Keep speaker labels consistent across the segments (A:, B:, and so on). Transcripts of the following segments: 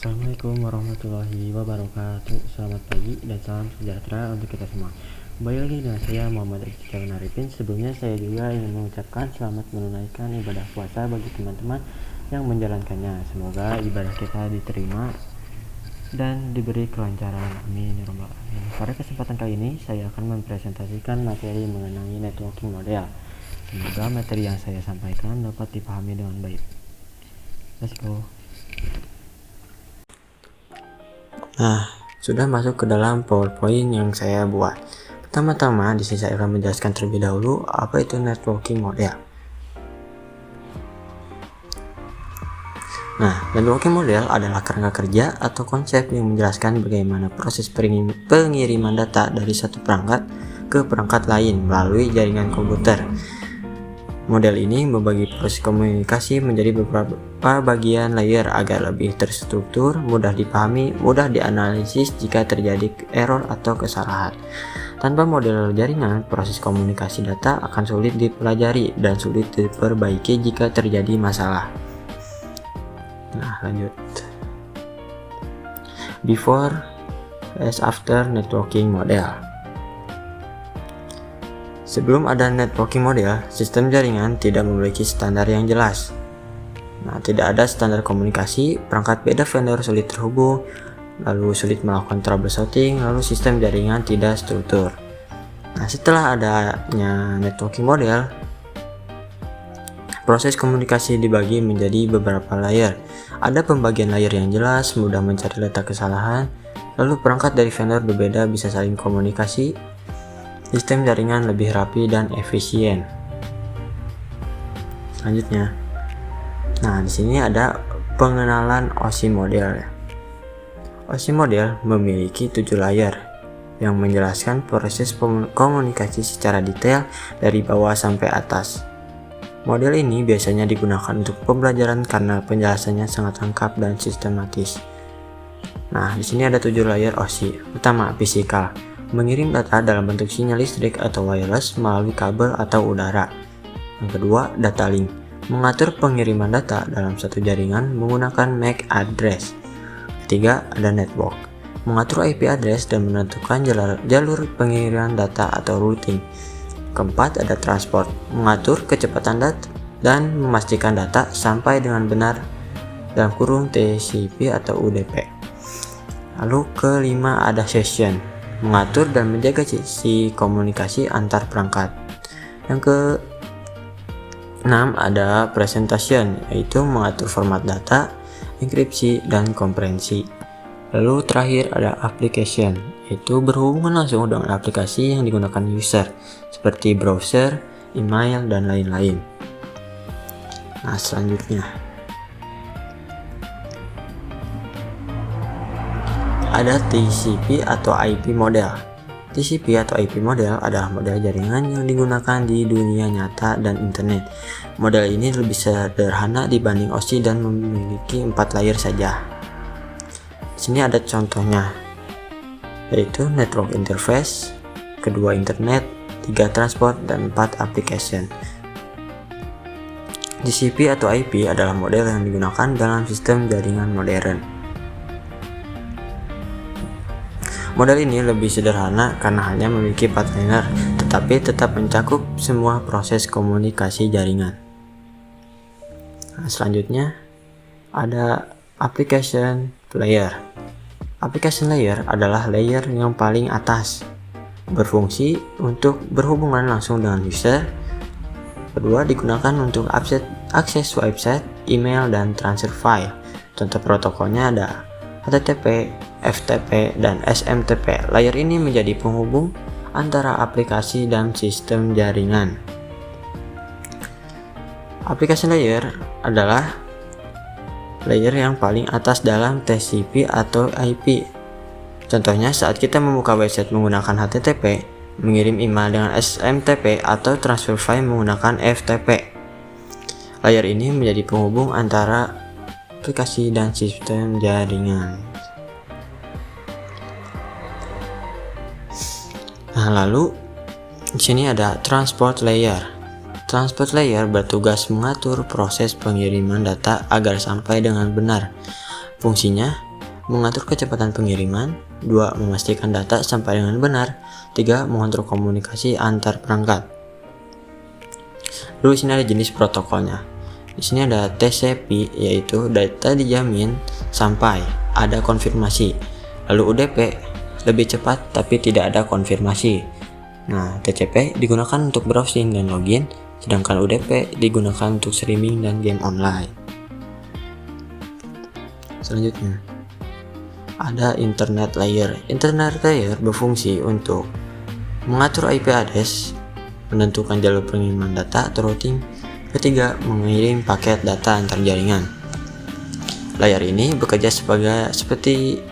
A: Assalamualaikum warahmatullahi wabarakatuh. Selamat pagi dan salam sejahtera untuk kita semua. Kembali lagi dengan saya Muhammad Rizky Arifin. Sebelumnya saya juga ingin mengucapkan selamat menunaikan ibadah puasa bagi teman-teman yang menjalankannya. Semoga ibadah kita diterima dan diberi kelancaran. Amin ya rabbal alamin. Pada kesempatan kali ini saya akan mempresentasikan materi mengenai networking model. Semoga materi yang saya sampaikan dapat dipahami dengan baik. Let's go.
B: Nah, sudah masuk ke dalam PowerPoint yang saya buat. Pertama-tama, di sini saya akan menjelaskan terlebih dahulu apa itu networking model. Nah, networking model adalah kerangka kerja atau konsep yang menjelaskan bagaimana proses pengiriman data dari satu perangkat ke perangkat lain melalui jaringan komputer. Model ini membagi proses komunikasi menjadi beberapa bagian layer agar lebih terstruktur, mudah dipahami, mudah dianalisis jika terjadi error atau kesalahan. Tanpa model jaringan, proses komunikasi data akan sulit dipelajari dan sulit diperbaiki jika terjadi masalah. Nah, lanjut. Before as after networking model. Sebelum ada networking model, sistem jaringan tidak memiliki standar yang jelas. Nah, tidak ada standar komunikasi, perangkat beda vendor sulit terhubung, lalu sulit melakukan troubleshooting, lalu sistem jaringan tidak struktur. Nah, setelah adanya networking model, proses komunikasi dibagi menjadi beberapa layer. Ada pembagian layer yang jelas, mudah mencari letak kesalahan, lalu perangkat dari vendor berbeda bisa saling komunikasi. Sistem jaringan lebih rapi dan efisien. Selanjutnya, nah di sini ada pengenalan OSI model. OSI model memiliki 7 layer yang menjelaskan proses komunikasi secara detail dari bawah sampai atas. Model ini biasanya digunakan untuk pembelajaran karena penjelasannya sangat lengkap dan sistematis. Nah, di sini ada 7 layer OSI. Pertama, fisikal. Mengirim data dalam bentuk sinyal listrik atau wireless melalui kabel atau udara. Yang kedua, data link. Mengatur pengiriman data dalam satu jaringan menggunakan MAC address. Ketiga, ada network. Mengatur IP address dan menentukan jalur pengiriman data atau routing. Keempat, ada transport. Mengatur kecepatan data dan memastikan data sampai dengan benar dalam kurung TCP atau UDP. Lalu kelima, ada session. Mengatur dan menjaga sisi komunikasi antar perangkat. Yang ke-6 ada presentation, yaitu mengatur format data, enkripsi, dan komprehensif. Lalu terakhir ada application, yaitu berhubungan langsung dengan aplikasi yang digunakan user, seperti browser, email, dan lain-lain. Nah, selanjutnya ada TCP atau IP model. TCP atau IP model adalah model jaringan yang digunakan di dunia nyata dan internet. Model ini lebih sederhana dibanding OSI dan memiliki 4 layer saja. Di sini ada contohnya, yaitu network interface, kedua internet, 3 transport, dan 4 application. TCP atau IP adalah model yang digunakan dalam sistem jaringan modern. Model ini lebih sederhana karena hanya memiliki 4 layer, tetapi tetap mencakup semua proses komunikasi jaringan. Nah, selanjutnya ada application layer. Application layer adalah layer yang paling atas, berfungsi untuk berhubungan langsung dengan user. Kedua, digunakan untuk akses website, email, dan transfer file. Contoh protokolnya ada HTTP, FTP, dan SMTP. Layer ini menjadi penghubung antara aplikasi dan sistem jaringan. Application layer adalah layer yang paling atas dalam TCP atau IP. Contohnya saat kita membuka website menggunakan HTTP, mengirim email dengan SMTP, atau transfer file menggunakan FTP. Layer ini menjadi penghubung antara aplikasi dan sistem jaringan. Nah, lalu di sini ada transport layer. Transport layer bertugas mengatur proses pengiriman data agar sampai dengan benar. Fungsinya mengatur kecepatan pengiriman. 2. Memastikan data sampai dengan benar. 3. Mengontrol komunikasi antar perangkat. Lalu di sini ada jenis protokolnya. Di sini ada TCP, yaitu data dijamin sampai ada konfirmasi. Lalu UDP, lebih cepat tapi tidak ada konfirmasi. Nah, TCP digunakan untuk browsing dan login, sedangkan UDP digunakan untuk streaming dan game online. Selanjutnya, ada Internet Layer. Internet Layer berfungsi untuk mengatur IP address, menentukan jalur pengiriman data atau routing. Ketiga, mengirim paket data antar jaringan. Layar ini bekerja seperti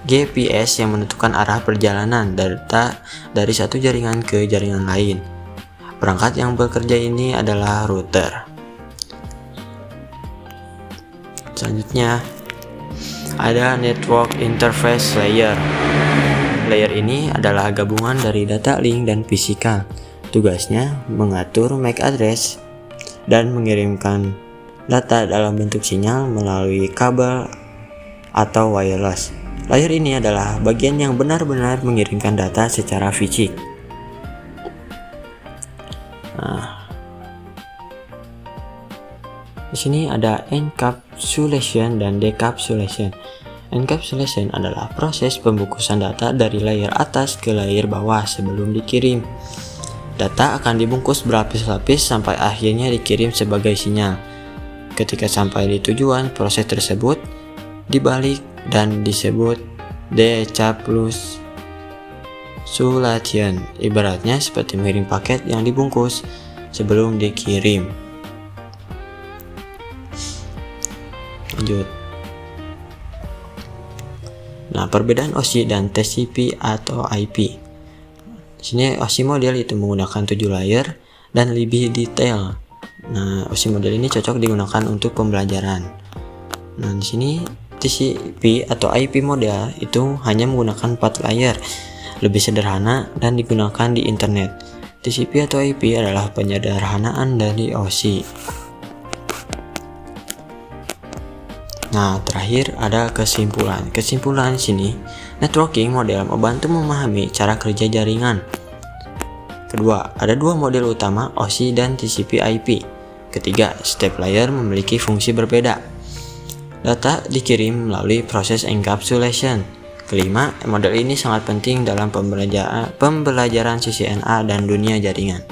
B: GPS yang menentukan arah perjalanan data dari satu jaringan ke jaringan lain. Perangkat yang bekerja ini adalah router. Selanjutnya, ada Network Interface Layer. Layer ini adalah gabungan dari data link dan fisikal. Tugasnya mengatur MAC address dan mengirimkan data dalam bentuk sinyal melalui kabel atau wireless. Layer ini adalah bagian yang benar-benar mengirimkan data secara fisik. Nah, di sini ada encapsulation dan decapsulation. Encapsulation adalah proses pembungkusan data dari layer atas ke layer bawah sebelum dikirim. Data akan dibungkus berlapis-lapis sampai akhirnya dikirim sebagai sinyal. Ketika sampai di tujuan, proses tersebut dibalik dan disebut decapsulation. Ibaratnya seperti mengirim paket yang dibungkus sebelum dikirim. Lanjut. Nah, perbedaan OSI dan TCP atau IP. Di sini OSI model itu menggunakan 7 layer dan lebih detail. Nah, OSI model ini cocok digunakan untuk pembelajaran. Nah, di sini TCP atau IP model itu hanya menggunakan 4 layer, lebih sederhana dan digunakan di internet. TCP atau IP adalah penyederhanaan dari OSI. Nah, terakhir ada kesimpulan. Kesimpulan sini, networking model membantu memahami cara kerja jaringan. Kedua, ada 2 model utama, OSI dan TCP/IP. Ketiga, setiap layer memiliki fungsi berbeda. Data dikirim melalui proses encapsulation. Kelima, model ini sangat penting dalam pembelajaran CCNA dan dunia jaringan.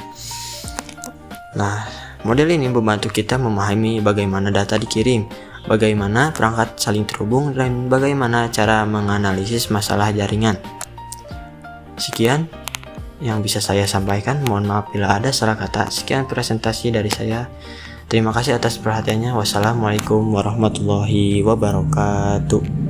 B: Nah, model ini membantu kita memahami bagaimana data dikirim, bagaimana perangkat saling terhubung, dan bagaimana cara menganalisis masalah jaringan. Sekian yang bisa saya sampaikan. Mohon maaf bila ada salah kata. Sekian presentasi dari saya. Terima kasih atas perhatiannya. Wassalamualaikum warahmatullahi wabarakatuh.